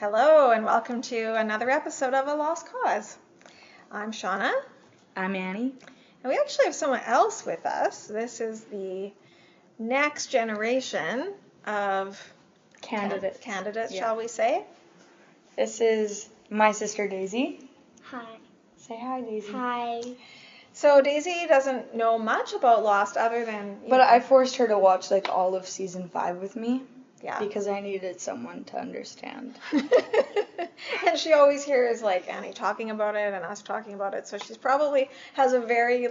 Hello and welcome to another episode of A Lost Cause. I'm Shawna. I'm Annie. And we actually have someone else with us. This is the next generation of Candidates. Candidates, Yeah. shall we say? This is my sister Daisy. Hi. Say hi, Daisy. Hi. So Daisy doesn't know much about Lost other than... But I forced her to watch like all of season 5 with me. Yeah. Because I needed someone to understand. And she always hears like Annie talking about it and us talking about it. So she's probably has a very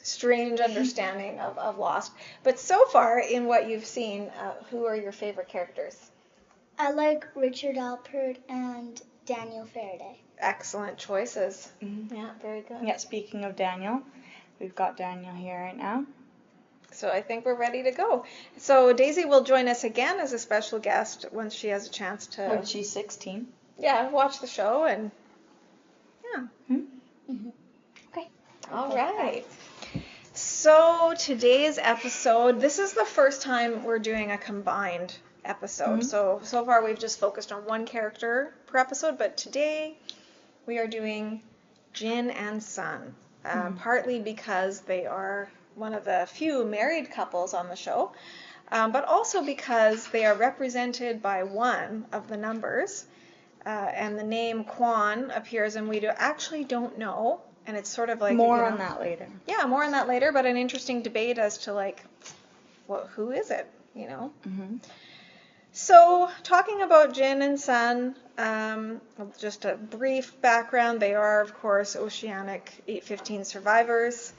strange understanding of Lost. But so far in what you've seen, who are your favorite characters? I like Richard Alpert and Daniel Faraday. Excellent choices. Mm-hmm. Yeah, very good. Yeah, speaking of Daniel, we've got Daniel here right now. So I think we're ready to go. So Daisy will join us again as a special guest once she has a chance to... When she's 16. Yeah, watch the show and... Yeah. Mm-hmm. Okay. All right. So today's episode, this is the first time we're doing a combined episode. Mm-hmm. So far we've just focused on one character per episode, but today we are doing Jin and Sun, partly because they are one of the few married couples on the show, but also because they are represented by one of the numbers, and the name Kwan appears, and we actually don't know, and it's sort of like... More on that later. Yeah, more on that later, but an interesting debate as to who is it, Mm-hmm. So, talking about Jin and Sun, just a brief background. They are, of course, Oceanic 815 survivors.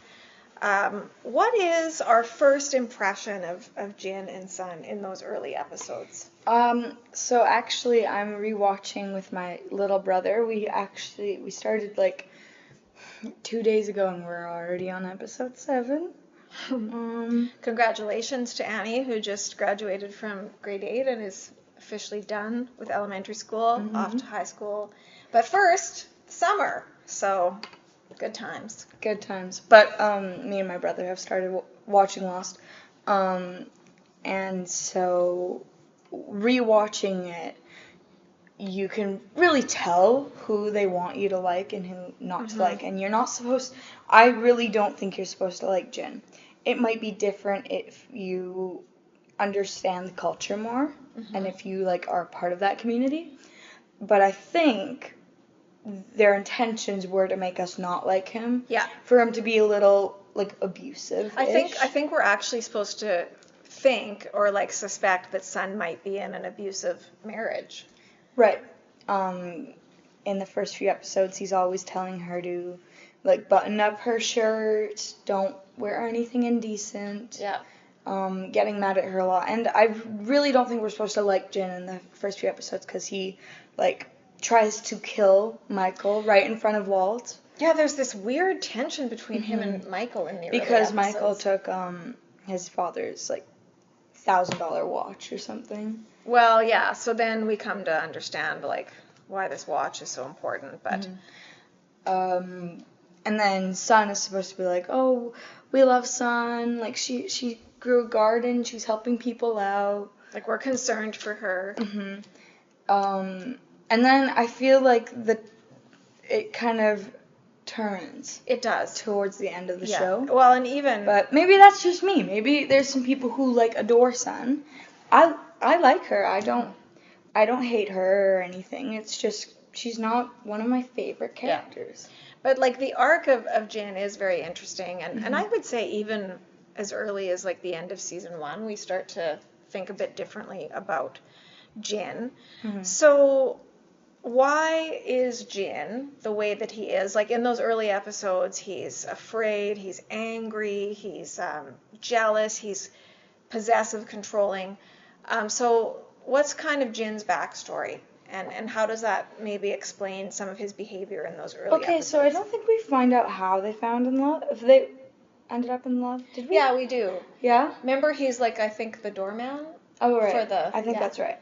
What is our first impression of Jin and Sun in those early episodes? So actually, I'm rewatching with my little brother. We started 2 days ago, and we're already on episode 7. Congratulations to Annie, who just graduated from grade 8 and is officially done with elementary school, off to high school. But first, summer. So, good times. Good times. But me and my brother have started watching Lost. And so rewatching it, you can really tell who they want you to like and who not to like. And you're not supposed... I really don't think you're supposed to like Jin. It might be different if you understand the culture more and if you are part of that community. But I think their intentions were to make us not like him. Yeah. For him to be a little abusive. I think we're actually supposed to think or suspect that Sun might be in an abusive marriage. Right. In the first few episodes, he's always telling her to button up her shirt, don't wear anything indecent. Yeah. Getting mad at her a lot. And I really don't think we're supposed to like Jin in the first few episodes because he tries to kill Michael right in front of Walt. Yeah, there's this weird tension between him and Michael in the early Because episodes. Michael took his father's $1,000 watch or something. Well, yeah, so then we come to understand why this watch is so important, but and then Sun is supposed to be oh, we love Sun, she grew a garden, she's helping people out, we're concerned for her. And then I feel it kind of turns. It does towards the end of the show. Well, and even... But maybe that's just me. Maybe there's some people who adore Sun. I like her. I don't hate her or anything. It's just she's not one of my favorite characters. Yeah. But the arc of Jin is very interesting, and I would say even as early as the end of season 1, we start to think a bit differently about Jin. So why is Jin the way that he is? In those early episodes, he's afraid, he's angry, he's jealous, he's possessive, controlling. So what's kind of Jin's backstory? And how does that maybe explain some of his behavior in those early episodes? Okay, so I don't think we find out how they found in love. If they ended up in love, did we? Yeah, we do. Yeah? Remember, he's I think the doorman? Oh, right. I think that's right.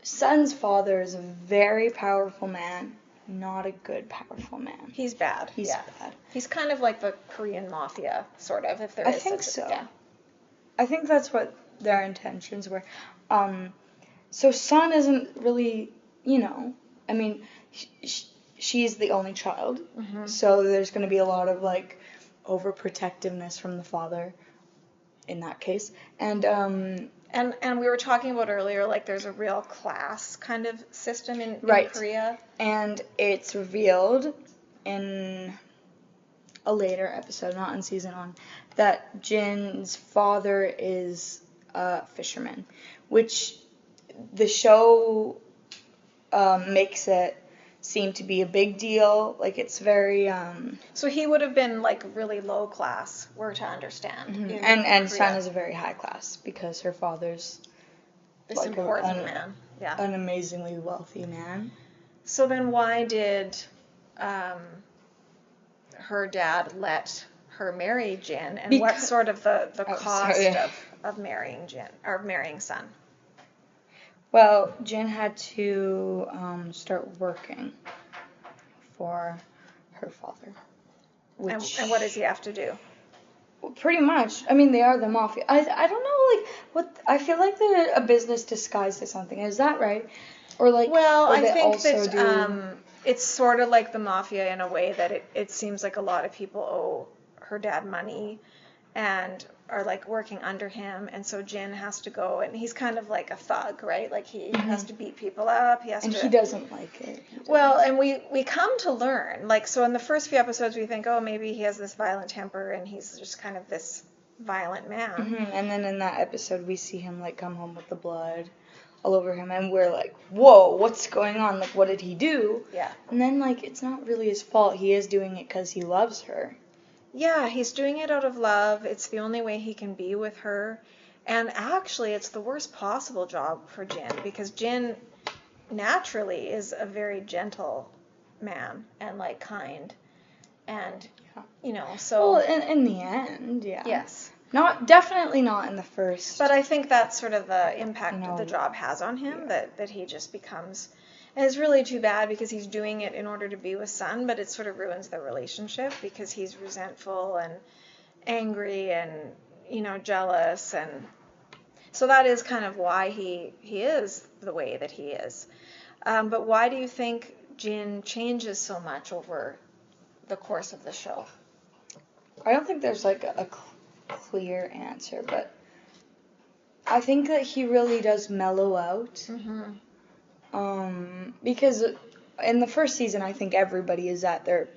Sun's father is a very powerful man, not a good powerful man. He's bad. He's bad. He's kind of like the Korean mafia, sort of, if there is. I think so. Yeah. I think that's what their intentions were. So Sun isn't really, I mean, she's the only child, so there's going to be a lot of like overprotectiveness from the father in that case, and we were talking about earlier, like there's a real class kind of system in Korea. And it's revealed in a later episode, not in season 1, that Jin's father is a fisherman, which the show makes it seem to be a big deal. Like it's very So he would have been like really low class, we're to understand. And Sun is a very high class because her father's this like important man. Yeah. An amazingly wealthy man. So then why did her dad let her marry Jin, and what's sort of the cost of marrying Jin or marrying Sun? Well, Jin had to start working for her father. And what does he have to do? Well, pretty much. I mean, they are the mafia. I don't know, like, what... I feel like they're a business disguised as something. Is that right? Or, like... Well, I think that it's sort of like the mafia in a way that it seems like a lot of people owe her dad money and are like working under him, and so Jin has to go, and he's kind of like a thug, right? Like he has to beat people up. He doesn't like it. Well, and we come to learn, like, so in the first few episodes we think, oh, maybe he has this violent temper and he's just kind of this violent man. And then in that episode we see him like come home with the blood all over him, and we're like, whoa, what's going on? Like, what did he do? Yeah. And then like it's not really his fault. He is doing it because he loves her. Yeah, he's doing it out of love. It's the only way he can be with her. And actually, it's the worst possible job for Jin, because Jin naturally is a very gentle man and, like, kind. And, so... Well, in the end, yeah. Yes. Definitely not in the first. But I think that's sort of the impact the job has on him, that he just becomes... And it's really too bad because he's doing it in order to be with Sun, but it sort of ruins their relationship because he's resentful and angry and, jealous. And so that is kind of why he is the way that he is. But why do you think Jin changes so much over the course of the show? I don't think there's like a clear answer, but I think that he really does mellow out. Because in the first season, I think everybody is at their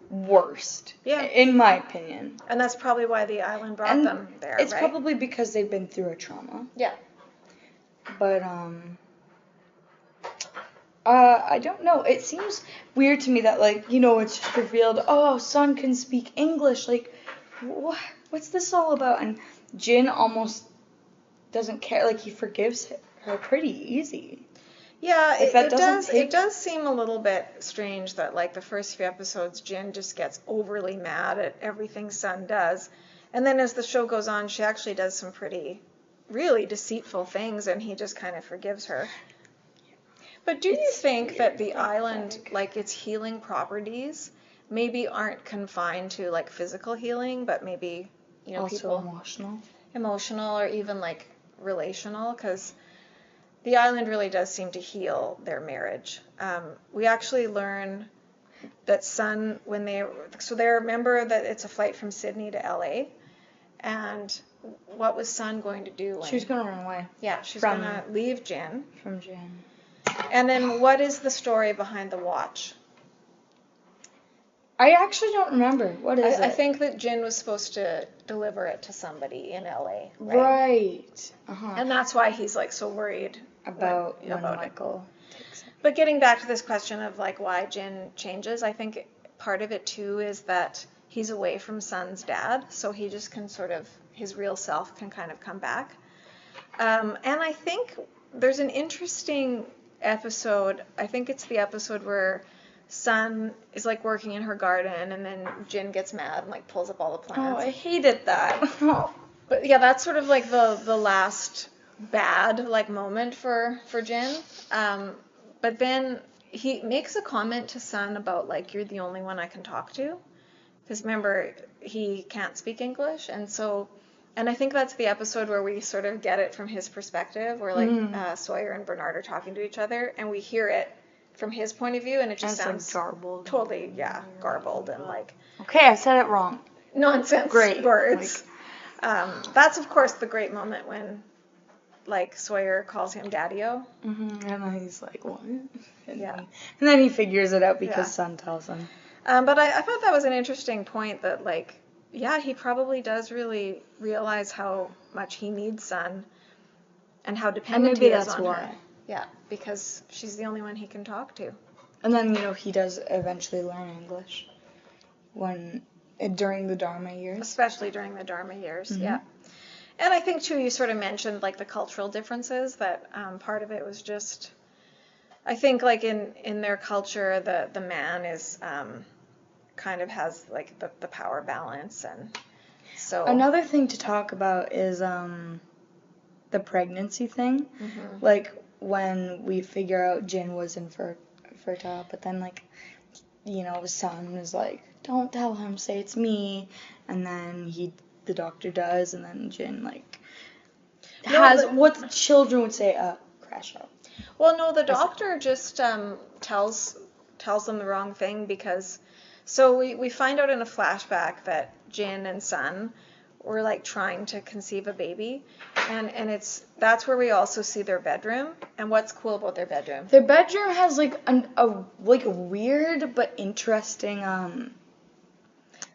worst. Yeah. In my opinion. And that's probably why the island brought them there, it's probably because they've been through a trauma. Yeah. But, I don't know. It seems weird to me that, like, it's just revealed, oh, Sun can speak English. Like, what's this all about? And Jin almost doesn't care. Like, he forgives her pretty easy. Yeah, it does seem a little bit strange that, like, the first few episodes, Jin just gets overly mad at everything Sun does. And then as the show goes on, she actually does some pretty, really deceitful things, and he just kind of forgives her. But do you think that the island, like, its healing properties maybe aren't confined to, like, physical healing, but maybe, also people... Emotional or even, like, relational? Because... the island really does seem to heal their marriage. We actually learn that Sun, they remember that it's a flight from Sydney to LA, and what was Sun going to do? She was going to run away. Yeah, she's going to leave Jin. From Jin. And then what is the story behind the watch? I actually don't remember. What is it? I think that Jin was supposed to deliver it to somebody in LA. Right. And that's why he's, like, so worried about Michael takes it. But getting back to this question of, like, why Jin changes, I think part of it too is that he's away from Sun's dad, so he just can sort of, his real self can kind of come back. And I think there's an interesting episode, I think it's the episode where Sun is, like, working in her garden, and then Jin gets mad and, like, pulls up all the plants. Oh, I hated that. But yeah, that's sort of like the last bad, like, moment for Jin. But then he makes a comment to Sun about, like, you're the only one I can talk to. Because remember, he can't speak English, and so And I think that's the episode where we sort of get it from his perspective, where like Sawyer and Bernard are talking to each other, and we hear it from his point of view, and it just sounds like garbled. Totally, garbled and like Okay, I said it wrong. Nonsense Great. words. That's of course the great moment when like Sawyer calls him Daddy-O. And then he's like, what? And then he figures it out because Sun tells him. But I thought that was an interesting point that like, yeah, he probably does really realize how much he needs Sun and how dependent he is on her. Yeah, because she's the only one he can talk to. And then, he does eventually learn English during the Dharma years. Especially during the Dharma years, yeah. And I think, too, you sort of mentioned, like, the cultural differences, that part of it was just, I think, like, in their culture, the man is kind of has, like, the power balance, and so... Another thing to talk about is the pregnancy thing. Like, when we figure out Jin was infertile, but then, like, Sun was like, don't tell him, say it's me, and then the doctor does, and then Jin, like, has what the children would say, crash out. Well, no, the doctor just tells them the wrong thing, because, so we find out in a flashback that Jin and Sun were, like, trying to conceive a baby, and that's where we also see their bedroom. And what's cool about their bedroom? Their bedroom has, like, a weird but interesting,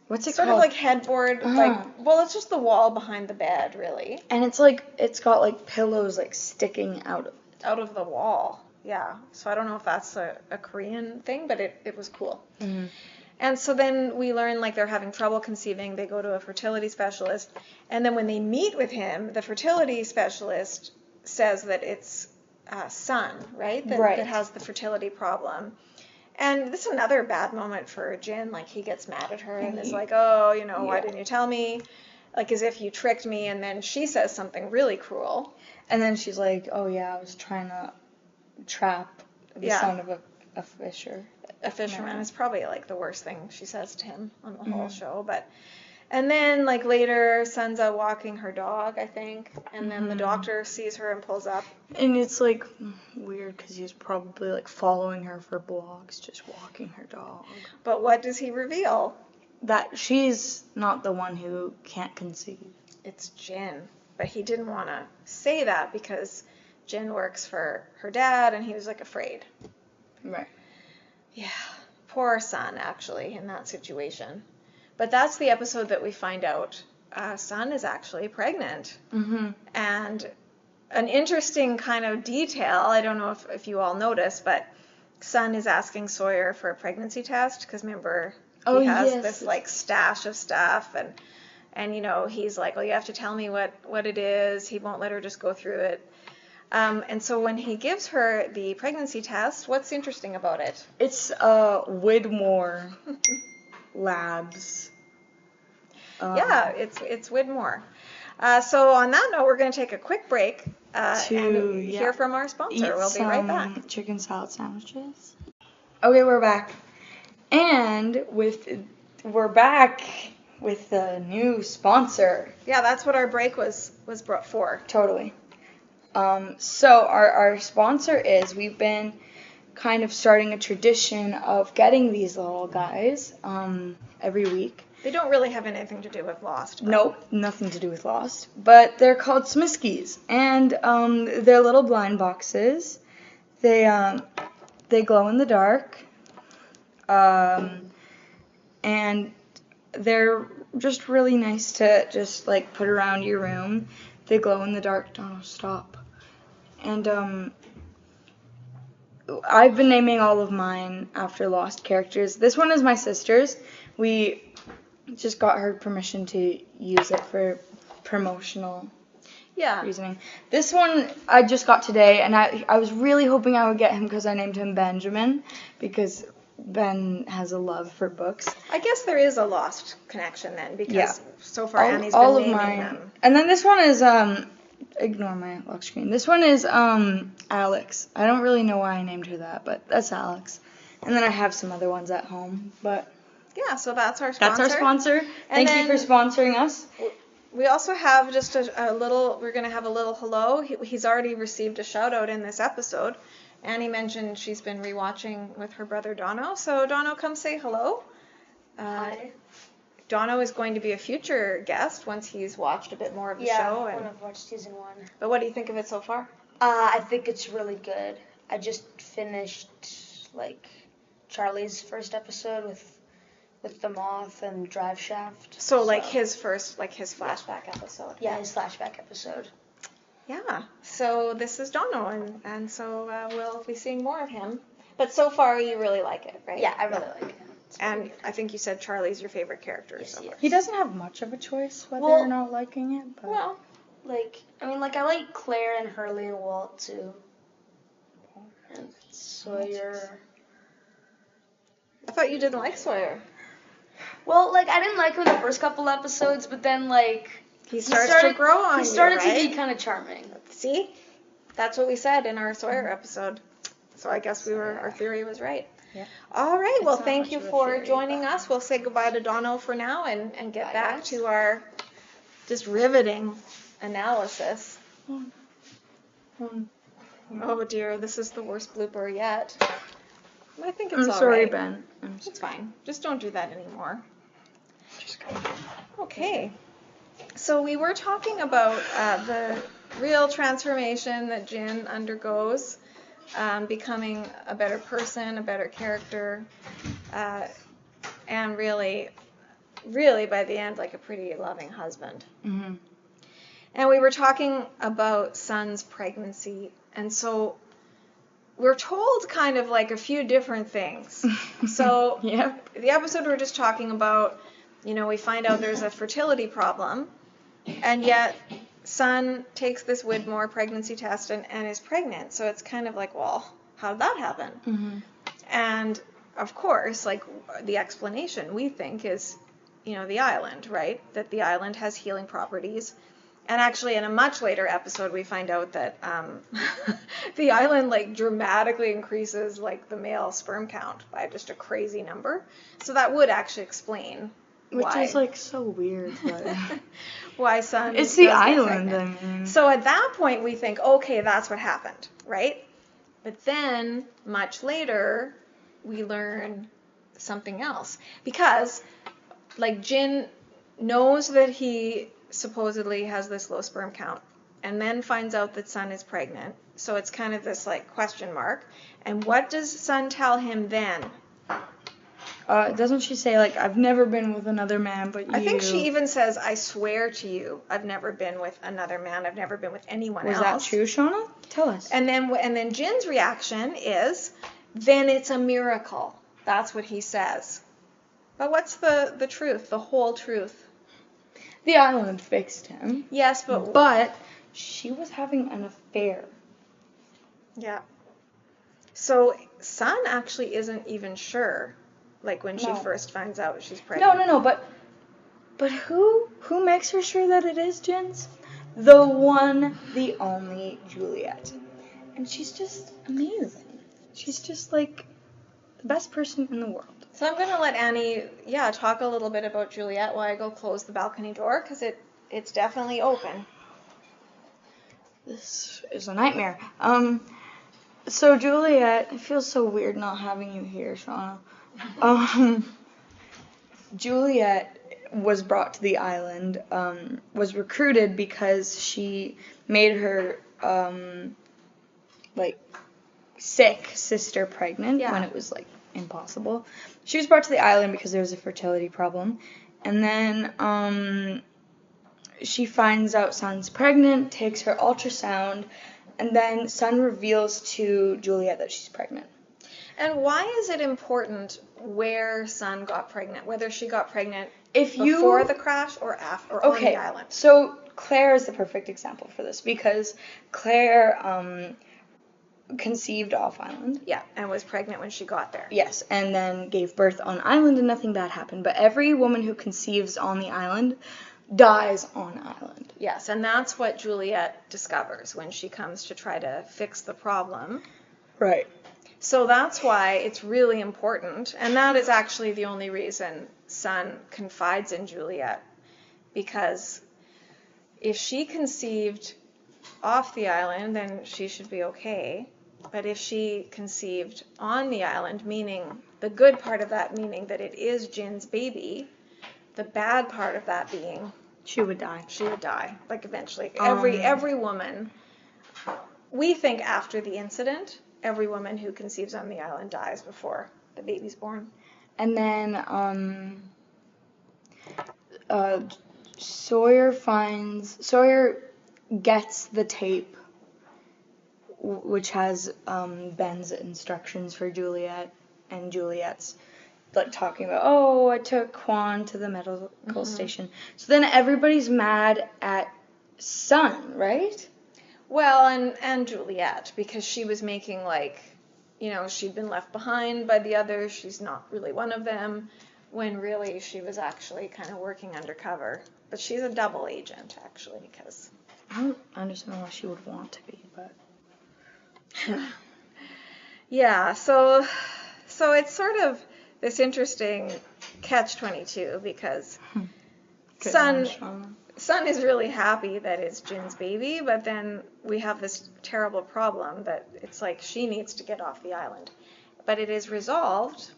what's it sort called? Of like headboard, well, it's just the wall behind the bed, really. And it's like, it's got, like, pillows, like, sticking out of the wall. Yeah. So I don't know if that's a Korean thing, but it was cool. And so then we learn, like, they're having trouble conceiving. They go to a fertility specialist. And then when they meet with him, the fertility specialist says that it's Sun, right? That has the fertility problem. And this is another bad moment for Jin. Like, he gets mad at her and is like, oh, why didn't you tell me? Like, as if you tricked me. And then she says something really cruel. And then she's like, oh, yeah, I was trying to trap the son of a fisher. A fisherman is probably, like, the worst thing she says to him on the whole show. And then, like, later, Sun's out walking her dog, I think. And then the doctor sees her and pulls up. And it's, like, weird because he's probably, like, following her for blogs, just walking her dog. But what does he reveal? That she's not the one who can't conceive. It's Jin. But he didn't want to say that because Jin works for her dad, and he was, like, afraid. Right. Yeah. Poor Sun, actually, in that situation. But that's the episode that we find out Sun is actually pregnant. And an interesting kind of detail, I don't know if you all noticed, but Sun is asking Sawyer for a pregnancy test, because remember, he has this, like, stash of stuff, and he's like, well, you have to tell me what it is. He won't let her just go through it. And so when he gives her the pregnancy test, what's interesting about it? It's Widmore Labs. Yeah, it's Widmore. So on that note, we're going to take a quick break and hear from our sponsor. We'll be right back. Chicken salad sandwiches. Okay, we're back. And we're back with the new sponsor. Yeah, that's what our break was brought for. Totally. So our sponsor is, we've been kind of starting a tradition of getting these little guys every week. They don't really have anything to do with Lost. But... Nope, nothing to do with Lost. But they're called Smiskies, and they're little blind boxes. They glow in the dark, and they're just really nice to just, like, put around your room. They glow in the dark. Don't stop. And I've been naming all of mine after Lost characters. This one is my sister's. We just got her permission to use it for promotional reasoning. This one I just got today, and I was really hoping I would get him because I named him Benjamin, because Ben has a love for books. I guess there is a Lost connection then, because so far Annie's been naming them. And then this one is, ignore my lock screen. This one is Alex. I don't really know why I named her that, but that's Alex. And then I have some other ones at home, but... Yeah, so that's our sponsor. That's our sponsor. Thank you for sponsoring us. We also have just a little, we're going to have a little hello. He's already received a shout out in this episode. Annie mentioned she's been rewatching with her brother Dono. So Dono, come say hello. Hi. Dono is going to be a future guest once he's watched a bit more of the show. Yeah, when I've watched season 1. But what do you think of it so far? I think it's really good. I just finished, like, Charlie's first episode with the moth and drive shaft. So like his first, like his flashback episode. Yeah, his flashback episode. Yeah. So this is Dono, and so we'll be seeing more of him. But so far, you really like it, right? Yeah, I really like it. And I think you said Charlie's your favorite character. Yes, so he is. He doesn't have much of a choice whether Well- or not liking it, but Well, Like, I like Claire and Hurley and Walt, too. And Sawyer. I thought you didn't like Sawyer. Well, like, I didn't like him in the first couple episodes, but then, like, He starts to grow on He started you, right? to be kind of charming. See? That's what we said in our Sawyer episode. So I guess our theory was right. Yeah. All right. Well, not thank much you of a for theory, joining but- us. We'll say goodbye to Dono for now and get Bye, back guys. to our just riveting analysis. Oh dear, this is the worst blooper yet. I think it's I'm all sorry, right. Ben. It's fine. Just don't do that anymore. Okay. So we were talking about the real transformation that Jin undergoes, becoming a better person, a better character, and really by the end, like a pretty loving husband. Mm-hmm. And we were talking about Sun's pregnancy, and so we're told kind of like a few different things. So Yep. the episode we're just talking about, we find out there's a fertility problem, and yet Sun takes this Widmore pregnancy test and is pregnant. So it's kind of like, well, how did that happen? Mm-hmm. And of course, like the explanation we think is, the island, right? That the island has healing properties. And actually, in a much later episode, we find out that the island like dramatically increases like the male sperm count by just a crazy number. So that would actually explain Which why. is like so weird, but Why Sun. it's the does get island. pregnant. I mean, So at that point, we think, okay, that's what happened, right? But then, much later, we learn something else. Because, like, Jin knows that he supposedly has this low sperm count, and then finds out that Sun is pregnant. So it's kind of this, like, question mark. And what does Sun tell him then? doesn't she say like I've never been with another man but you? I think she even says, I swear to you, I've never been with another man. I've never been with anyone Was else. that true, Shawna? Tell us. And then Jin's reaction is, then it's a miracle. That's what he says. But what's the truth, the whole truth? The island fixed him, Yes, but but she was having an affair. yeah. So Sun actually isn't even sure, like when she No. first finds out she's pregnant. No, but who makes her sure that it is Jin's? The one, the only Juliet. And she's just amazing. She's just like the best person in the world. So I'm going to let Annie, talk a little bit about Juliet while I go close the balcony door, because it's definitely open. This is a nightmare. So Juliet, it feels so weird not having you here, Shawna. Juliet was brought to the island, was recruited because she made her, sick sister pregnant Yeah. when it was, impossible. She was brought to the island because there was a fertility problem. And then, she finds out Sun's pregnant, takes her ultrasound, and then Sun reveals to Juliet that she's pregnant. And why is it important where Sun got pregnant, whether she got pregnant If before the crash or after, or on the island? So Claire is the perfect example for this because Claire conceived off island. Yeah, and was pregnant when she got there. Yes, and then gave birth on island and nothing bad happened. But every woman who conceives on the island dies on island. Yes, and that's what Juliet discovers when she comes to try to fix the problem. Right. So that's why it's really important, and that is actually the only reason Sun confides in Juliet, because if she conceived off the island, then she should be okay. But if she conceived on the island, meaning the good part of that, meaning that it is Jin's baby, the bad part of that being She would die. she would die, like eventually. Every woman, we think after the incident, every woman who conceives on the island dies before the baby's born. And then Sawyer gets the tape, which has Ben's instructions for Juliet, and Juliet's like talking about, oh, I took Quan to the medical station. So then everybody's mad at Sun, right? Well, and Juliet, because she was making like, she'd been left behind by the others. She's not really one of them, when really she was actually kind of working undercover. But she's a double agent, actually, because... I don't understand why she would want to be, but... Yeah, so it's sort of this interesting catch-22, because Sun is really happy that it's Jin's baby, but then we have this terrible problem that it's like she needs to get off the island. But it is resolved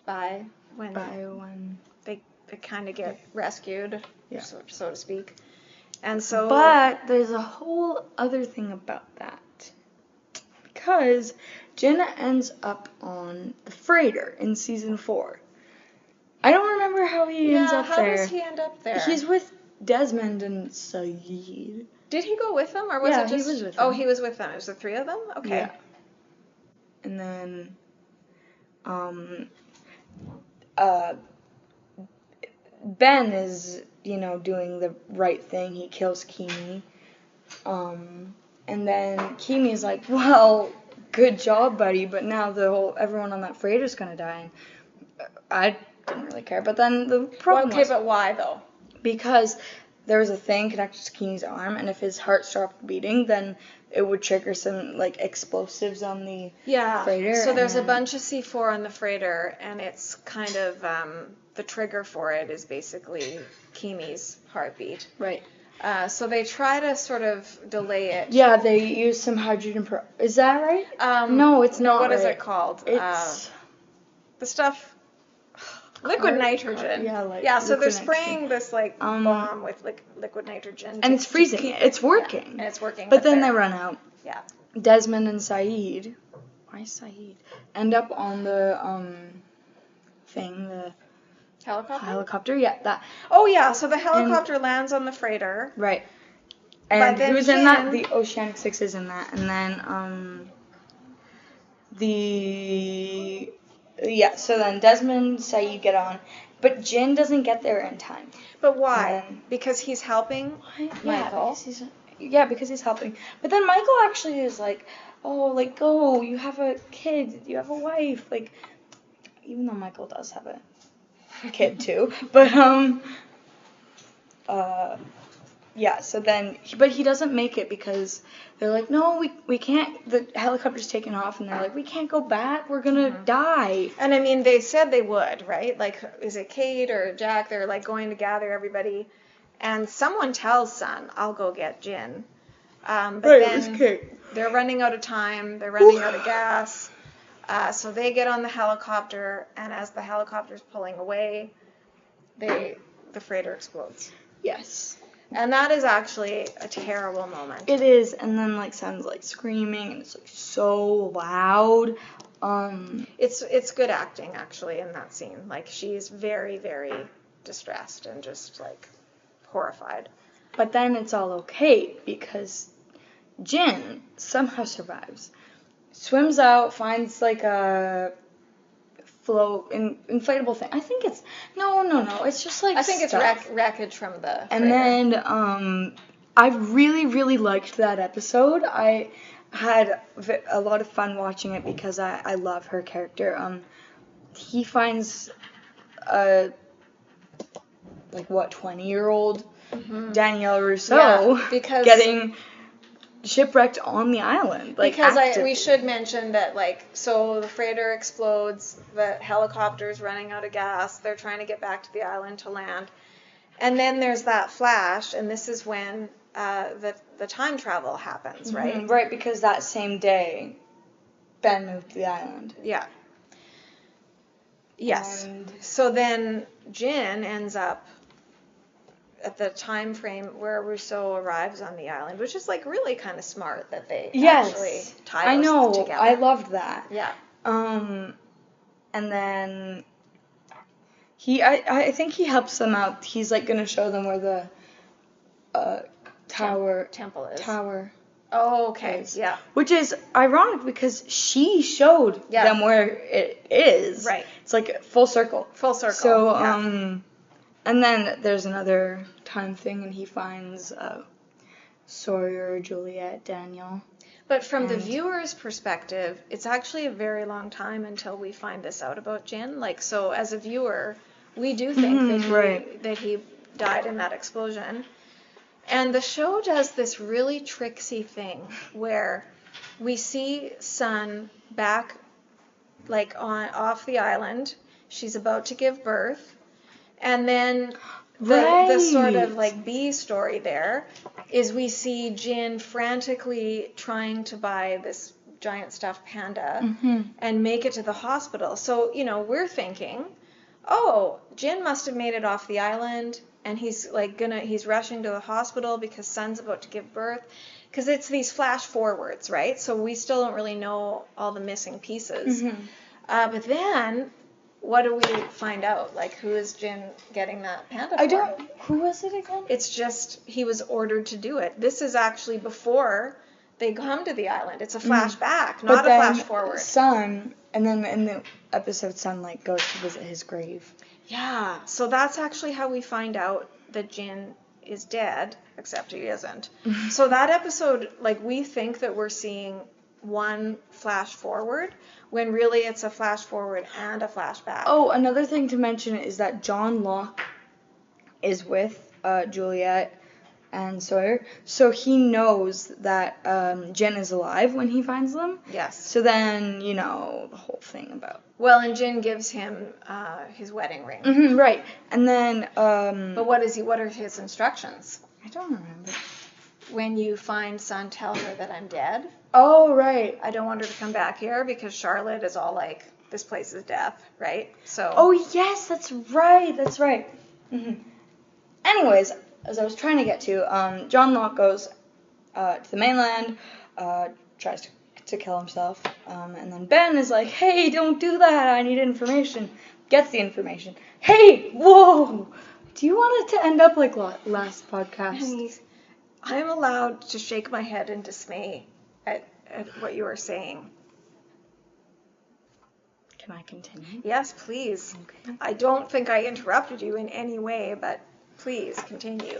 by when they kind of get rescued, so to speak. And so... But there's a whole other thing about that. Because Jin ends up on the freighter in season 4. I don't remember how he ends up there. How does he end up there? He's with Desmond and Saeed. Did he go with them, or was it just... he was with them. Oh, he was with them. It was the 3 of them? Okay. Yeah. And then, Ben is, doing the right thing. He kills Kimi. And then Kimi's like, well, good job, buddy, but now everyone on that freighter's gonna die. And I didn't really care. But then the problem was... but why, though? Because there was a thing connected to Kimi's arm, and if his heart stopped beating, then it would trigger some, like, explosives on the freighter. So there's a bunch of C4 on the freighter, and it's kind of, the trigger for it is basically Kimi's heartbeat. Right. So they try to sort of delay it. Yeah, they use some hydrogen Is that right? No, it's not. What is right. it called? It's the stuff. Liquid nitrogen. So they're spraying this bomb with liquid nitrogen. And it's freezing it. It's working. And it's working. But then they run out. Yeah. Desmond and Saeed. Why Saeed? End up on the thing, the helicopter, yeah, that. Oh yeah, so the helicopter lands on the freighter. Right. And who's in that? The Oceanic 6 is in that. And then so then Desmond and Saeed get on, but Jin doesn't get there in time. But why? Because he's helping Michael. Because he's helping. But then Michael actually is like, oh, like, go, you have a kid, you have a wife, like, even though Michael does have a kid too, but so then, but he doesn't make it because they're like, no, we can't, the helicopter's taken off, and they're like, we can't go back, we're gonna die. And I mean, they said they would, right? Like, is it Kate or Jack? They're like going to gather everybody, and someone tells Sun, I'll go get Jin. But then they're running out of time, they're running out of gas. So they get on the helicopter, and as the helicopter's pulling away, the freighter explodes. Yes. And that is actually a terrible moment. It is, and then like Sun's like screaming, and it's like so loud. It's good acting actually in that scene. Like she's very, very distressed and just like horrified. But then it's all okay because Jin somehow survives. Swims out, finds like a inflatable thing. I think it's no. It's just like I think it's wreckage from the. And then I really, really liked that episode. I had a lot of fun watching it because I love her character. He finds a 20-year-old Danielle Rousseau getting shipwrecked on the island. We should mention that so the freighter explodes, the helicopter's running out of gas, they're trying to get back to the island to land, And then there's that flash, and this is when the time travel happens, right? Right, because that same day, Ben moved to the island. Yeah. Yes. And so then Jin ends up at the time frame where Rousseau arrives on the island, which is like really kind of smart that they actually tie those together. I loved that. Yeah. And then I think he helps them out. He's like gonna show them where the temple is. Tower. Oh, okay. Is. Yeah. Which is ironic because she showed them where it is. Right. It's like full circle. Full circle. So and then there's another time thing, and he finds Sawyer, Juliet, Daniel. But from the viewer's perspective, it's actually a very long time until we find this out about Jin. Like, so as a viewer, we do think that he died in that explosion. And the show does this really tricksy thing where we see Sun back, like, off the island. She's about to give birth. And then the sort of like B story there is we see Jin frantically trying to buy this giant stuffed panda and make it to the hospital. So, you know, we're thinking, oh, Jin must have made it off the island and he's rushing to the hospital because Sun's about to give birth. Because it's these flash forwards, right? So we still don't really know all the missing pieces. But then what do we find out? Like, who is Jin getting that panda for? Who was it again? It's just he was ordered to do it. This is actually before they come to the island. It's a flashback, not a flash forward. Sun, and then in the episode, Sun like goes to visit his grave. Yeah, so that's actually how we find out that Jin is dead, except he isn't. So that episode, like, we think that we're seeing one flash forward when really it's a flash forward and a flashback. Oh, another thing to mention is that John Locke is with Juliet and Sawyer, so he knows that Jin is alive when he finds them. Yes. So then, you know, the whole thing about... Well, and Jin gives him his wedding ring. Right. And then... But what are his instructions? I don't remember. When you find Sun, tell her that I'm dead. Oh, right. I don't want her to come back here because Charlotte is all like, this place is death, right? So. Oh, yes, that's right. That's right. Anyways, as I was trying to get to, John Locke goes to the mainland, tries to kill himself, and then Ben is like, hey, don't do that, I need information. Gets the information. Hey, whoa! Do you want it to end up like last podcast? I'm allowed to shake my head in dismay at what you are saying. Can I continue? Yes, please. Okay. I don't think I interrupted you in any way, but please continue.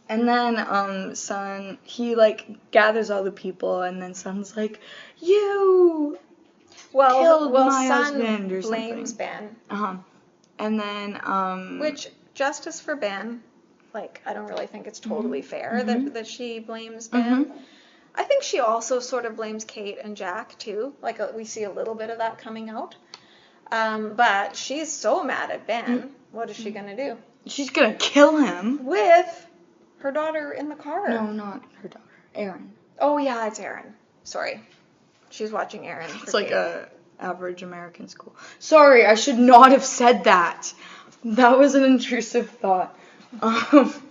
And then Sun, he like gathers all the people, and then Sun's like, you killed my husband or something. Blames Ben. And then which, justice for Ben. Like, I don't really think it's totally fair that she blames Ben. I think she also sort of blames Kate and Jack, too. Like, we see a little bit of that coming out. But she's so mad at Ben. What is she going to do? She's going to kill him. With her daughter in the car. No, not her daughter. Erin. Oh, yeah, it's Erin. Sorry. She's watching Erin. It's like a average American school. Sorry, I should not have said that. That was an intrusive thought. But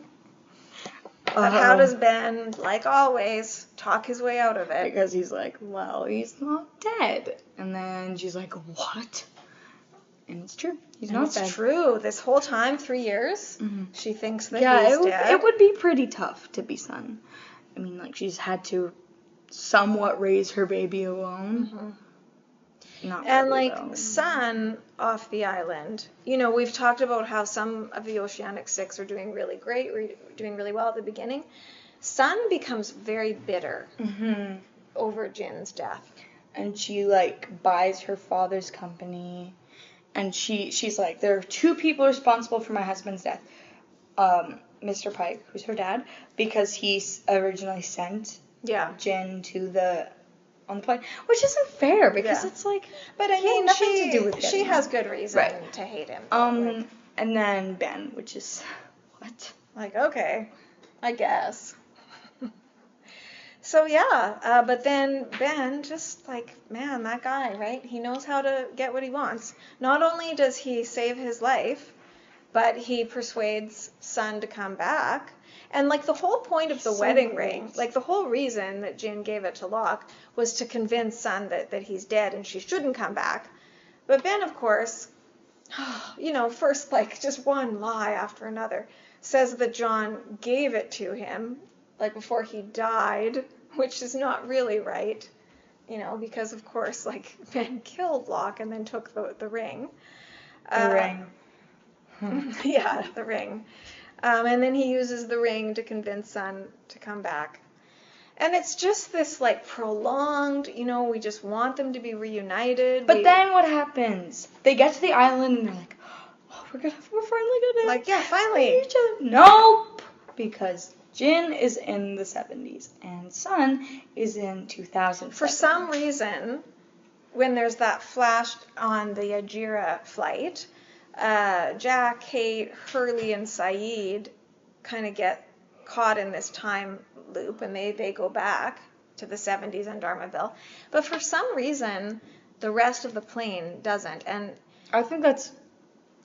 how does Ben, like always, talk his way out of it? Because he's like, well, he's not dead. And then she's like, what? And it's true. He's not dead. It's true. This whole time, 3 years, she thinks that he's dead. It would be pretty tough to be Sun. I mean, like, she's had to somewhat raise her baby alone. Not and really, like though. Sun off the island, you know, we've talked about how some of the Oceanic Six are doing really great, doing really well at the beginning. Sun becomes very bitter over Jin's death. And she like buys her father's company, and she's like, there are two people responsible for my husband's death. Mr. Pike, who's her dad, because he originally sent Jin to the on the plane, which isn't fair because Yeah. it's like, But I he had mean, nothing to do with she getting has him. good reason Right. to hate him. though, And then Ben, which is what? like okay, I guess. So yeah, but then Ben, just like, man, that guy, right? He knows how to get what he wants. Not only does he save his life, but he persuades Sun to come back. And like the whole point of the So wedding great. ring, like the whole reason that Jin gave it to Locke was to convince Sun that he's dead and she shouldn't come back. But Ben, of course, first like just one lie after another, says that John gave it to him like before he died, which is not really right, because of course like Ben killed Locke and then took the ring. The ring. Yeah, the ring. And then he uses the ring to convince Sun to come back. And it's just this like prolonged, we just want them to be reunited. But then what happens? They get to the island and they're like, oh, we're finally gonna like, yeah, finally. meet each other. Nope, because Jin is in the 70s and Sun is in 2000. For some reason, when there's that flash on the Ajira flight, Jack, Kate, Hurley, and Saeed kind of get caught in this time loop, and they go back to the 70s in Dharmaville. But for some reason, the rest of the plane doesn't. And I think that's.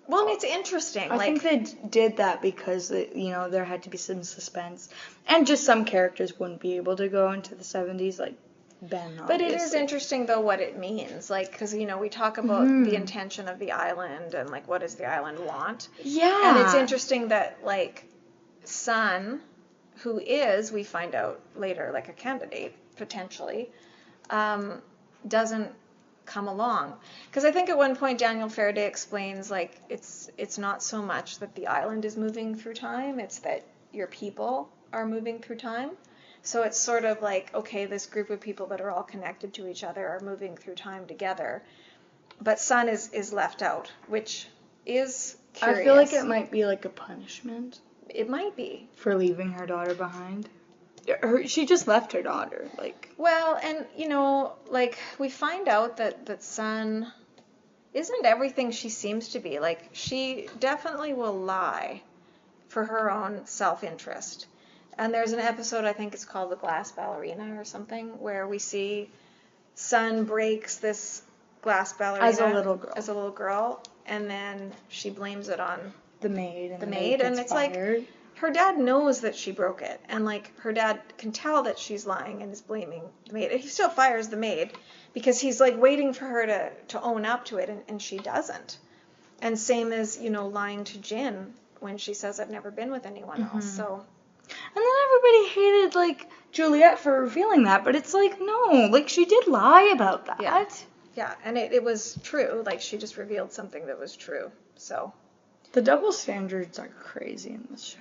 Well, and it's interesting. I think they did that because there had to be some suspense, and just some characters wouldn't be able to go into the 70s, like Ben. But it is obviously. interesting, though, what it means. Like, because, we talk about the intention of the island and, like, what does the island want. Yeah. And it's interesting that, like, Sun, who is, we find out later, like a candidate, potentially, doesn't come along. Because I think at one point Daniel Faraday explains, like, it's not so much that the island is moving through time, it's that your people are moving through time. So it's sort of like, okay, this group of people that are all connected to each other are moving through time together. But Sun is left out, which is curious. I feel like it might be like a punishment. It might be. For leaving her daughter behind. She just left her daughter, like. Well, and, like, we find out that Sun isn't everything she seems to be. Like, she definitely will lie for her own self-interest. And there's an episode, I think it's called The Glass Ballerina or something, where we see Sun breaks this glass ballerina. As a little girl. And then she blames it on the maid. And the maid. And it's fired. like, her dad knows that she broke it. And, like, her dad can tell that she's lying and is blaming the maid. And he still fires the maid because he's, like, waiting for her to own up to it, and she doesn't. And same as, lying to Jin when she says, I've never been with anyone else. So... And then everybody hated, like, Juliet for revealing that, but it's like, no, like, she did lie about that. Yeah, and it was true. Like, she just revealed something that was true. So... The double standards are crazy in this show.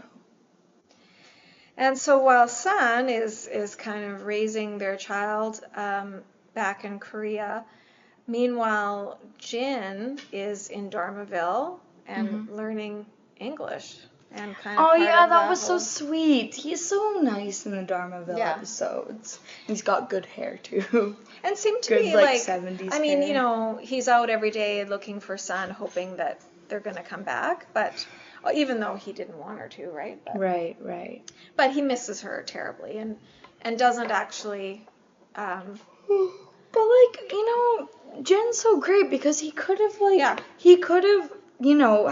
And so while Sun is kind of raising their child back in Korea, meanwhile, Jin is in Dharmaville and learning English. And kind of that was so sweet. He's so nice in the Dharmaville episodes. He's got good hair too. And seemed to good, be like 70s I mean, hair. He's out every day looking for Sun, hoping that they're going to come back. But even though he didn't want her to, right? But, right. But he misses her terribly and doesn't actually. But like Jin's so great because he could have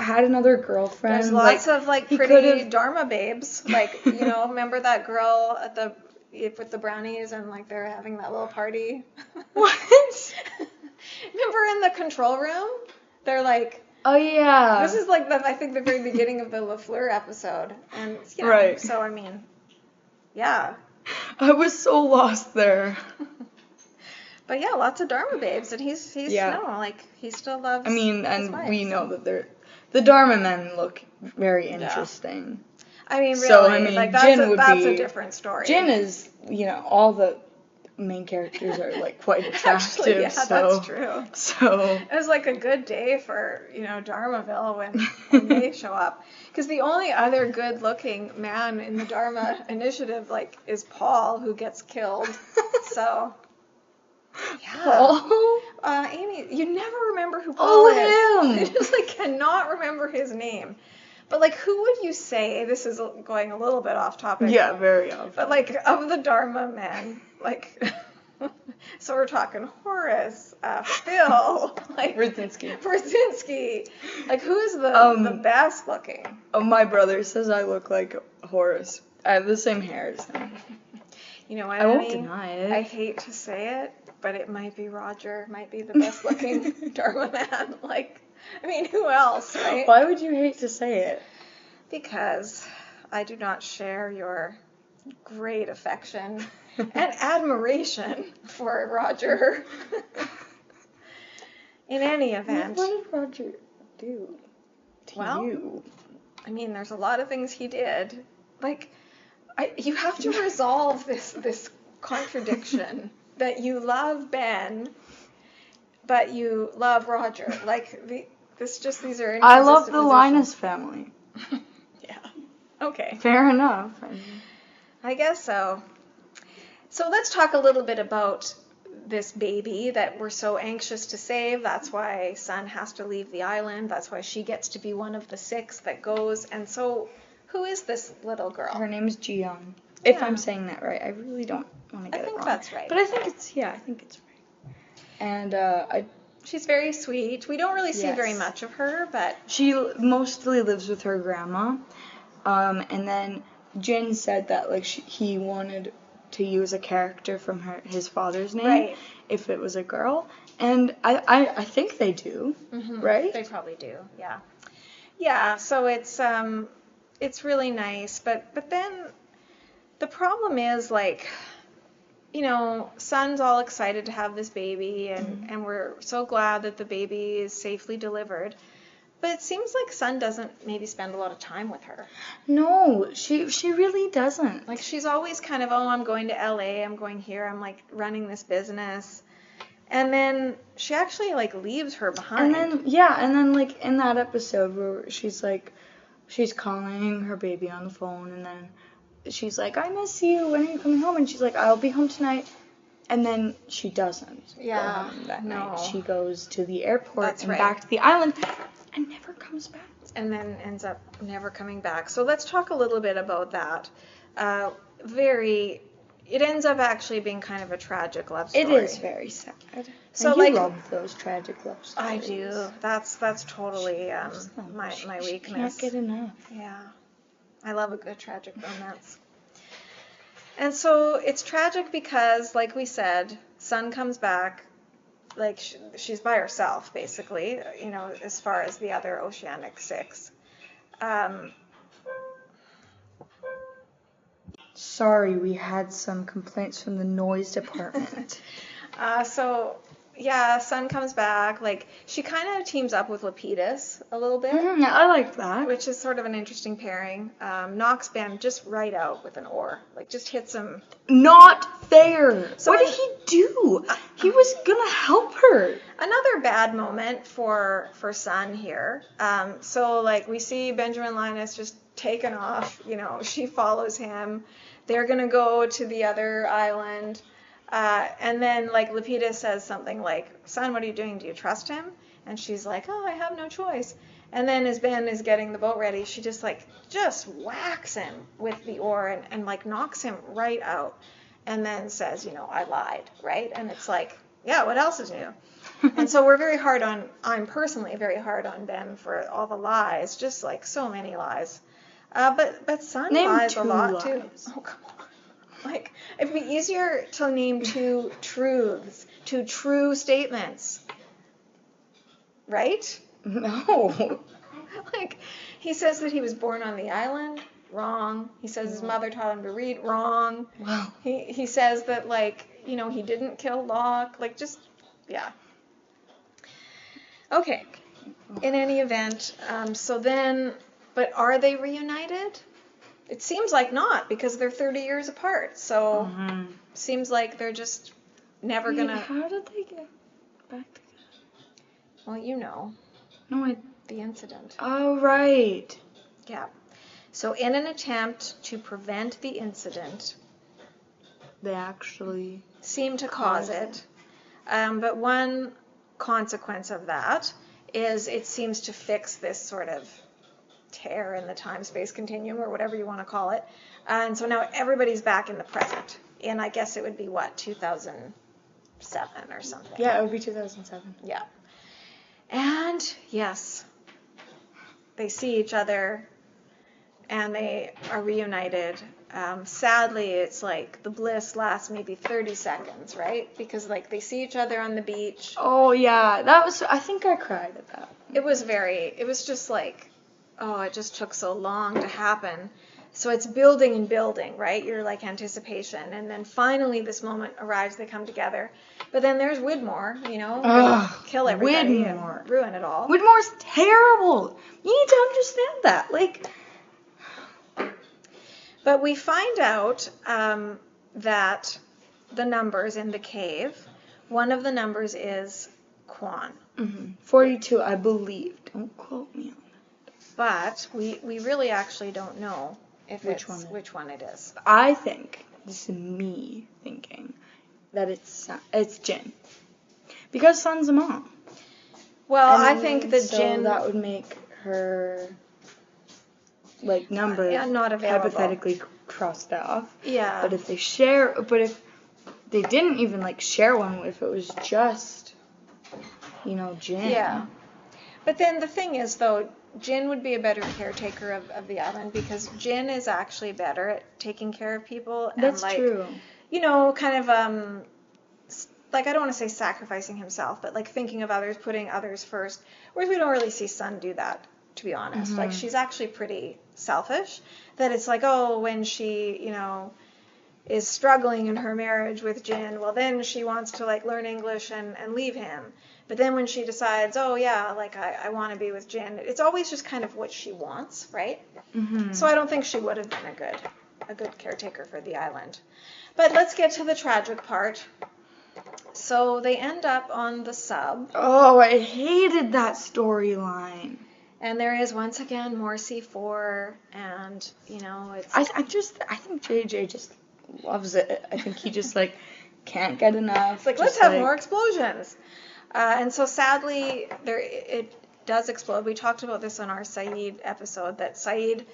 had another girlfriend. There's lots of pretty could've... Dharma babes. Like, remember that girl with the brownies and like they're having that little party? What? Remember in the control room? They're like, oh yeah. This is like I think the very beginning of the LaFleur episode. And right. So I mean, yeah. I was so lost there. But yeah, lots of Dharma babes, and he's he still loves. I mean, his and wife, we know that the Dharma men look very interesting. I mean, really, so, I mean, like that's a different story. Jin is, all the main characters are like quite attractive. Actually, yeah, so, that's true. So it was like a good day for Dharmaville when they show up, because the only other good-looking man in the Dharma Initiative is Paul, who gets killed. So. Yeah. Paul? Amy, you never remember who Paul is. Him! I just cannot remember his name. But who would you say? This is going a little bit off topic. Yeah, very off. But of the Dharma men, so we're talking Horace, Phil, Brzezinski. Who is the best looking? Oh, my brother says I look like Horace. I have the same hair as him. You know what, I won't Annie? deny it. I hate to say it, but it might be Roger. Might be the best looking Dharma man. Who else, right? Why would you hate to say it? Because I do not share your great affection and admiration for Roger. In any event. What did Roger do to you? There's a lot of things he did. You have to resolve this contradiction that you love Ben, but you love Roger. These are inconsistent I love the positions. Linus family. Yeah. Okay. Fair enough. I guess so. So let's talk a little bit about this baby that we're so anxious to save. That's why Sun has to leave the island. That's why she gets to be one of the 6 that goes. And so, who is this little girl? Her name's Jiyoung. If I'm saying that right. I really don't want to get it wrong. I think that's right. But I think it's right. And she's very sweet. We don't really see very much of her, but she mostly lives with her grandma. And then Jin said that he wanted to use a character from his father's name if it was a girl, and I think they do, right? They probably do, yeah. Yeah, so it's really nice, but then the problem is Sun's all excited to have this baby, and we're so glad that the baby is safely delivered. But it seems like Sun doesn't maybe spend a lot of time with her. No, she really doesn't. She's always kind of, I'm going to LA, I'm going here, I'm running this business. And then she actually leaves her behind. And then in that episode where she's calling her baby on the phone, and then she's like, I miss you, when are you coming home? And she's like, I'll be home tonight. And then she doesn't go home that night. She goes to the airport back to the island. And never comes back. And then ends up never coming back. So let's talk a little bit about that. It ends up actually being kind of a tragic love story. It is very sad. So you love those tragic love stories. I do. That's totally my weakness. Can't get enough. Yeah. I love a good tragic romance. And so it's tragic because, like we said, Sun comes back. She's by herself, basically, as far as the other Oceanic 6. Sorry, we had some complaints from the noise department. Sun comes back. She kind of teams up with Lapidus a little bit. Yeah, I like that. Which is sort of an interesting pairing. Knocks Ben just right out with an oar. Just hits him. Not fair. So what did he do? He was gonna help her. Another bad moment for Sun here. We see Benjamin Linus just taken off. She follows him. They're gonna go to the other island. And then Lapidus says something like, Sun, what are you doing? Do you trust him? And she's like, I have no choice. And then as Ben is getting the boat ready, she just whacks him with the oar and knocks him right out. And then says, I lied, right? And it's what else is new? And so I'm personally very hard on Ben for all the lies, just so many lies. But Sun lies a lot too. Oh, come on. It'd be easier to name 2 truths, 2 true statements. Right? No. He says that he was born on the island. Wrong. He says his mother taught him to read. Wrong. Wow. He says that, he didn't kill Locke. Yeah. Okay. In any event, but are they reunited? It seems like not, because they're 30 years apart. So, seems like they're just never gonna... How did they get back together? Well, No, the incident. Oh, right. Yeah. So, in an attempt to prevent the incident... They actually... seem to cause it. But one consequence of that is it seems to fix this sort of tear in the time-space continuum, or whatever you want to call it. And so now everybody's back in the present. And I guess it would be, 2007 or something? Yeah, it would be 2007. Yeah. And yes, they see each other and they are reunited. Sadly, it's like the bliss lasts maybe 30 seconds, right? Because like they see each other on the beach. Oh yeah, I think I cried at that. It was just like, oh, it just took so long to happen. So it's building and building, right? You're like anticipation. And then finally this moment arrives, they come together. But then there's Widmore, kill everybody Widmore. and ruin it all. Widmore's terrible. You need to understand that. Like, but we find out that the numbers in the cave, one of the numbers is Quan. 42, I believe. Don't quote me on that. But we really actually don't know which one it is. I think, this is me thinking, that it's Jin. Because Sun's a mom. Well, And I think that so Jin... that would make her, like, number not available. hypothetically crossed off. Yeah. But if they didn't even, like, share one, if it was just, Jin. Yeah. But then the thing is, though, Jin would be a better caretaker of the island because Jin is actually better at taking care of people. That's and, like, true. Kind of, like, I don't want to say sacrificing himself, but, like, thinking of others, putting others first. Whereas we don't really see Sun do that, to be honest. Like, she's actually pretty selfish. That it's like, oh, when she, is struggling in her marriage with Jin, well, then she wants to, like, learn English and leave him. But then when she decides, oh, yeah, like, I want to be with Jin, it's always just kind of what she wants, right? So I don't think she would have been a good caretaker for the island. But let's get to the tragic part. So they end up on the sub. Oh, I hated that storyline. And there is, once again, more C4, and, it's... I think JJ just loves it. I think he just, like, can't get enough. It's like, let's have more explosions. And so sadly, it does explode. We talked about this on our Saeed episode, that Saeed,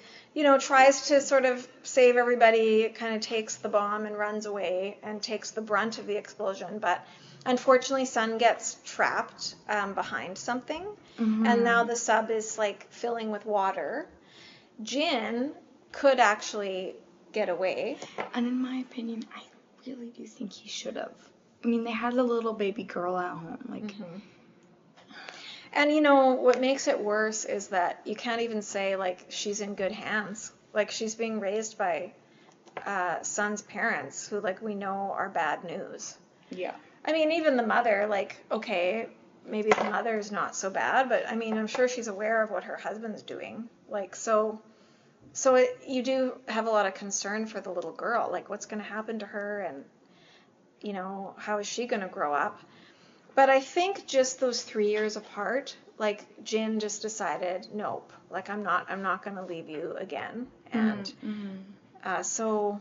tries to sort of save everybody, kind of takes the bomb and runs away and takes the brunt of the explosion. But unfortunately, Sun gets trapped behind something. And now the sub is, like, filling with water. Jin could actually get away. And in my opinion, I really do think he should have. I mean, they had a little baby girl at home. Like, And, what makes it worse is that you can't even say, like, she's in good hands. Like, she's being raised by Sun's parents, who, like, we know are bad news. Yeah. I mean, even the mother, like, okay, maybe the mother's not so bad, but, I mean, I'm sure she's aware of what her husband's doing. Like, so you do have a lot of concern for the little girl. Like, what's going to happen to her, and, how is she going to grow up? But I think just those 3 years apart, like, Jin just decided, nope, like, I'm not going to leave you again. And so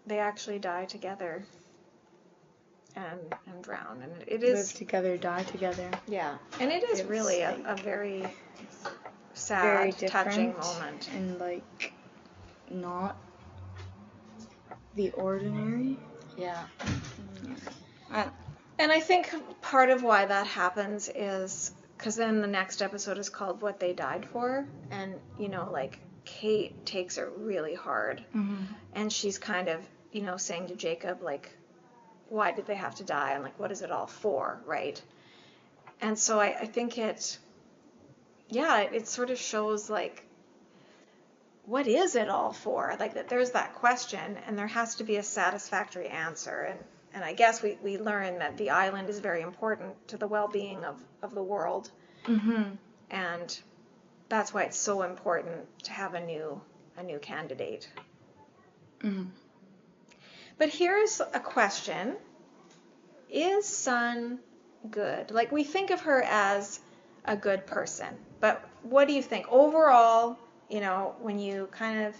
they actually die together and drown. And it is... Live together, die together. Yeah. And it is really a very sad, very touching moment. And, like, not the ordinary. Yeah. Yeah. And I think part of why that happens is because then the next episode is called What They Died For. And, like, Kate takes it really hard. And she's kind of, saying to Jacob, like, why did they have to die? And, like, what is it all for, right? And so I think it sort of shows, like, what is it all for? Like, that there's that question, and there has to be a satisfactory answer. And I guess we learn that the island is very important to the well-being of the world. And that's why it's so important to have a new candidate. But here's a question. Is Sun good? Like, we think of her as a good person, but what do you think? Overall, when you kind of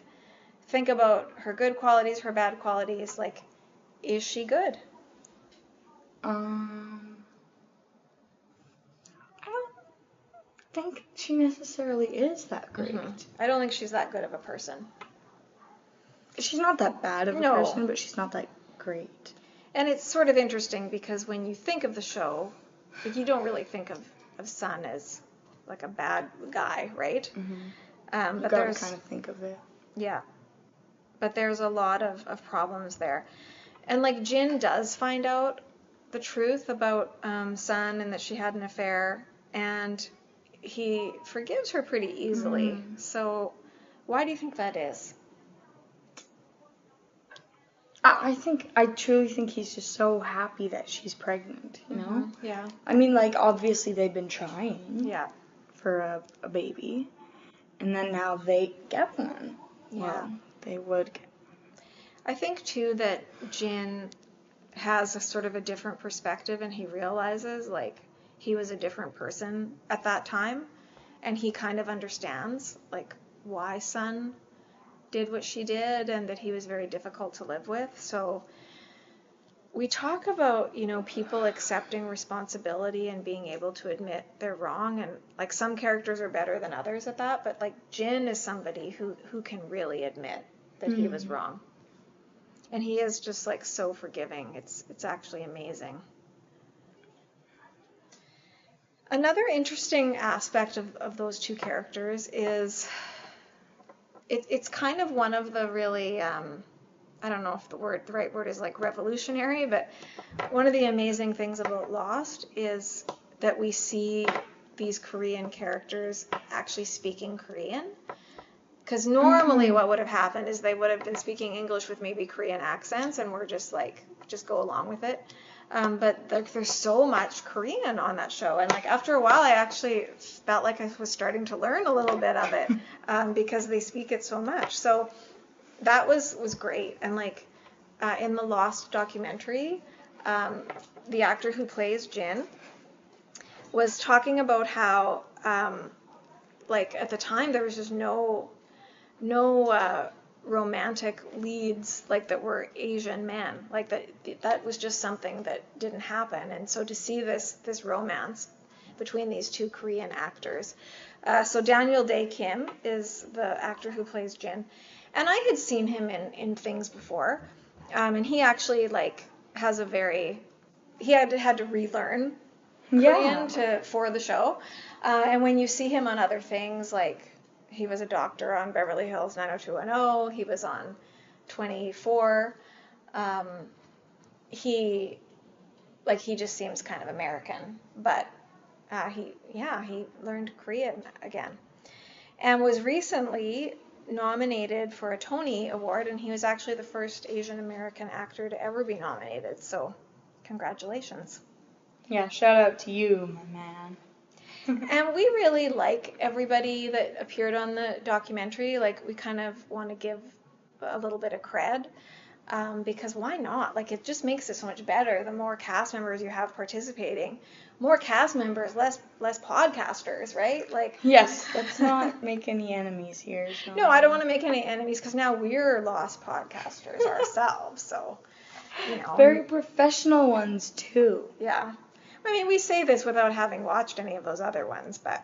think about her good qualities, her bad qualities, like, is she good? think she necessarily is that great. I don't think she's that good of a person. She's not that bad of a person, but she's not that great. And it's sort of interesting because when you think of the show, like, you don't really think of Sun as like a bad guy, right? But you gotta kind of think of it. Yeah. But there's a lot of problems there. And like Jin does find out the truth about Sun and that she had an affair, and he forgives her pretty easily. So why do you think that is? I truly think he's just so happy that she's pregnant, you know? Yeah. I mean, like, obviously they've been trying for a baby, and then now they get one. Yeah. Well, they would get one. I think, too, that Jin has a sort of a different perspective, and he realizes, like, he was a different person at that time, and he kind of understands, like, why Sun did what she did, and that he was very difficult to live with. So we talk about, you know, people accepting responsibility and being able to admit they're wrong, and like some characters are better than others at that, but like Jin is somebody who can really admit that he was wrong. And he is just like so forgiving. It's actually amazing. Another interesting aspect of those two characters is it's kind of one of the really, I don't know if the right word is like revolutionary, but one of the amazing things about Lost is that we see these Korean characters actually speaking Korean. Because normally what would have happened is they would have been speaking English with maybe Korean accents, and we're just go along with it. But there's so much Korean on that show, and like after a while I actually felt like I was starting to learn a little bit of it because they speak it so much. So that was great. And like in the Lost documentary, the actor who plays Jin was talking about how like at the time there was just no romantic leads like that were Asian men, like that was just something that didn't happen. And so to see this romance between these two Korean actors, so Daniel Dae Kim is the actor who plays Jin, and I had seen him in things before, and he actually like has he had to relearn Korean for the show, and when you see him on other things, like he was a doctor on Beverly Hills 90210. He was on 24. He just seems kind of American, but he learned Korean again, and was recently nominated for a Tony Award, and he was actually the first Asian American actor to ever be nominated. So, congratulations. Yeah, shout out to you, my man. And we really like everybody that appeared on the documentary. Like, we kind of want to give a little bit of cred, because why not? Like, it just makes it so much better. The more cast members you have participating, more cast members, less podcasters, right? Like, yes, let's not make any enemies here. No, I don't want to make any enemies, because now we're lost podcasters ourselves. So, you know, very professional ones too. Yeah. I mean, we say this without having watched any of those other ones, but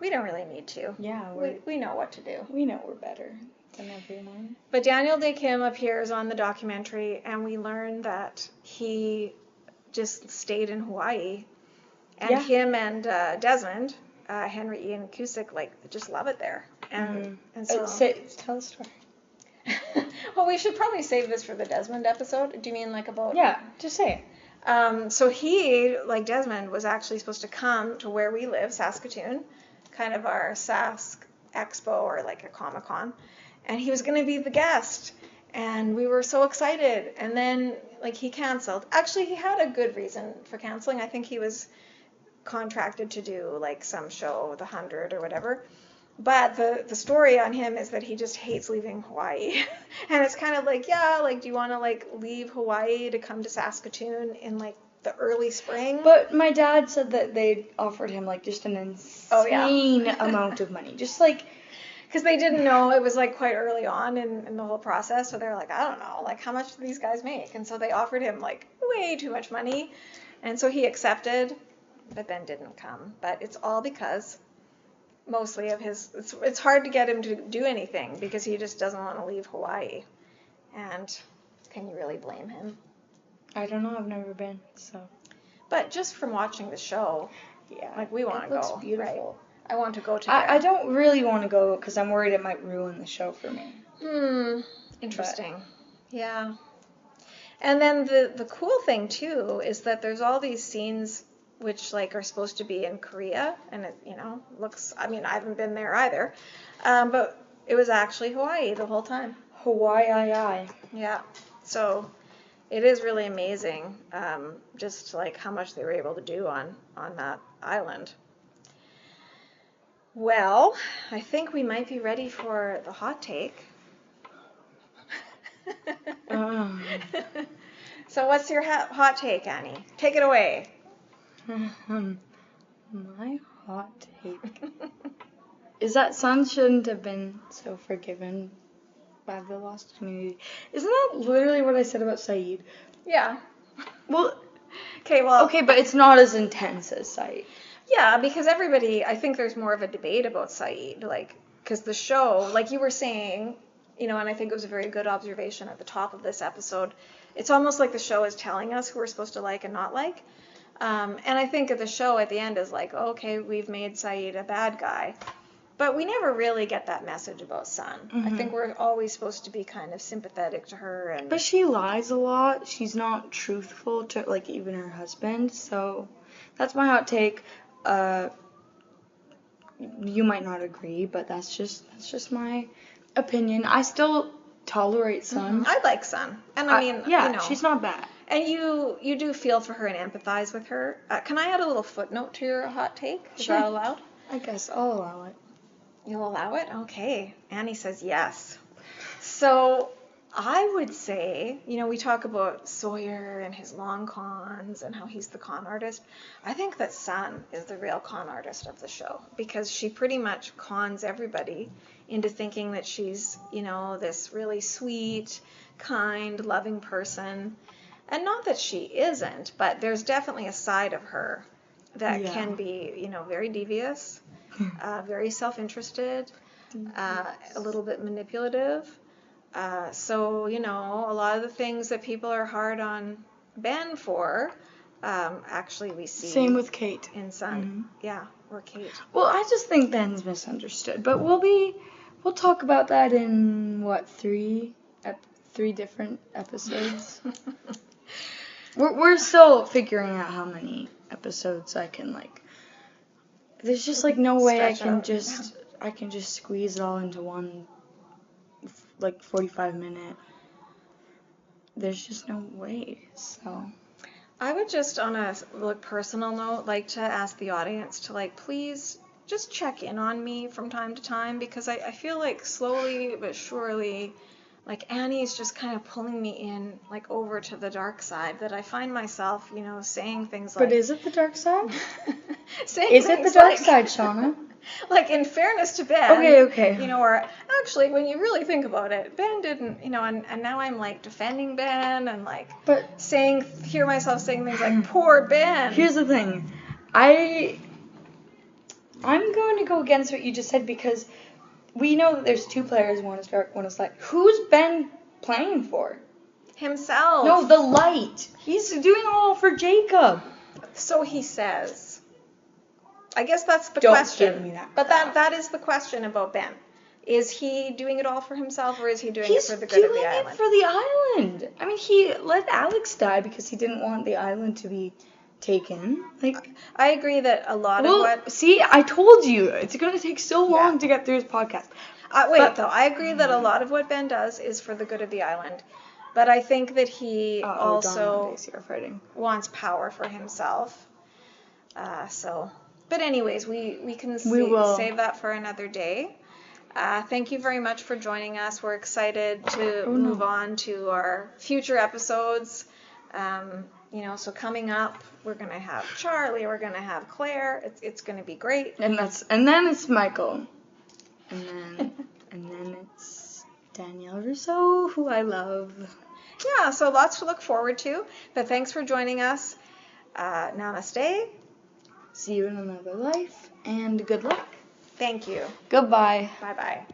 we don't really need to. Yeah, we know what to do. We know we're better than everyone. But Daniel Dae Kim appears on the documentary, and we learn that he just stayed in Hawaii, and him and Desmond, Henry Ian Cusick, like just love it there. And so tell a story. Well, we should probably save this for the Desmond episode. Do you mean like about? Yeah, just say it. So he, like Desmond, was actually supposed to come to where we live, Saskatoon, kind of our Sask Expo or like a Comic-Con, and he was going to be the guest, and we were so excited, and then like he canceled. Actually, he had a good reason for canceling. I think he was contracted to do like some show, The 100 or whatever. But the story on him is that he just hates leaving Hawaii. And it's kind of like, yeah, like, do you want to, like, leave Hawaii to come to Saskatoon in, like, the early spring? But my dad said that they offered him, like, just an insane amount of money. Just, like... Because they didn't know. It was, like, quite early on in the whole process. So they were like, I don't know, like, how much do these guys make? And so they offered him, like, way too much money. And so he accepted, but then didn't come. But it's all because mostly of his. It's hard to get him to do anything because he just doesn't want to leave Hawaii. And can you really blame him? I don't know. I've never been, so. But just from watching the show, Yeah. like we want to go. It looks beautiful. Right? I want to go to there. I don't really want to go because I'm worried it might ruin the show for me. Interesting. Yeah. And then the cool thing too is that there's all these scenes which like are supposed to be in Korea, and it looks. I mean, I haven't been there either, but it was actually Hawaii the whole time. Hawaii. Yeah. So it is really amazing, just like how much they were able to do on that island. Well, I think we might be ready for the hot take. So what's your hot take, Annie? Take it away. My hot take is that Sun shouldn't have been so forgiven by the lost community. Isn't that literally what I said about Saeed? Yeah. Well, okay, but it's not as intense as Saeed. Yeah, because I think there's more of a debate about Saeed, like, because the show, like you were saying, and I think it was a very good observation at the top of this episode, it's almost like the show is telling us who we're supposed to like and not like. And I think the show at the end is like, okay, we've made Saeed a bad guy. But we never really get that message about Sun. I think we're always supposed to be kind of sympathetic to her. But she lies a lot. She's not truthful to, like, even her husband. So that's my hot take. You might not agree, but that's just my opinion. I still tolerate Sun. I like Sun. And I mean, she's not bad. And you do feel for her and empathize with her. Can I add a little footnote to your hot take? Is that allowed? I guess I'll allow it. You'll allow it? Okay. Annie says yes. So I would say, we talk about Sawyer and his long cons and how he's the con artist. I think that Sun is the real con artist of the show because she pretty much cons everybody into thinking that she's, this really sweet, kind, loving person. And not that she isn't, but there's definitely a side of her that can be, very devious, very self-interested, a little bit manipulative. So, a lot of the things that people are hard on Ben for, actually we see. Same with Kate. In Sun. Yeah, or Kate. Well, I just think Ben's misunderstood, but we'll talk about that in, 3 different episodes? We're still figuring out how many episodes I can, there's just, no way I can just squeeze it all into one, 45-minute. There's just no way, so. I would just, on a personal note, like to ask the audience to, please just check in on me from time to time, because I feel like slowly but surely, Annie's just kind of pulling me in, over to the dark side, that I find myself, saying things like... But is it the dark side? Is it the dark side, Shawna? In fairness to Ben... Okay. Or actually, when you really think about it, Ben didn't, and now I'm, defending Ben and, but hear myself saying things like, poor Ben. Here's the thing. I'm going to go against what you just said, because... We know that there's 2 players, one is dark, one is light. Who's Ben playing for? Himself. No, the light. He's doing all for Jacob. So he says. I guess that's the Don't question. give me that. But that is the question about Ben. Is he doing it all for himself, or is he doing it for the good of the island? He's doing it for the island. I mean, he let Alex die because he didn't want the island to be taken. I agree that a lot of what... See, I told you. It's going to take so long to get through his podcast. I agree that a lot of what Ben does is for the good of the island. But I think that he also wants power for himself. But anyways, we can save that for another day. Thank you very much for joining us. We're excited to move on to our future episodes. So coming up, we're going to have Charlie, we're going to have Claire. It's going to be great. And then it's Michael. And then it's Danielle Rousseau, who I love. Yeah, so lots to look forward to. But thanks for joining us. Namaste. See you in another life, and good luck. Thank you. Goodbye. Bye-bye.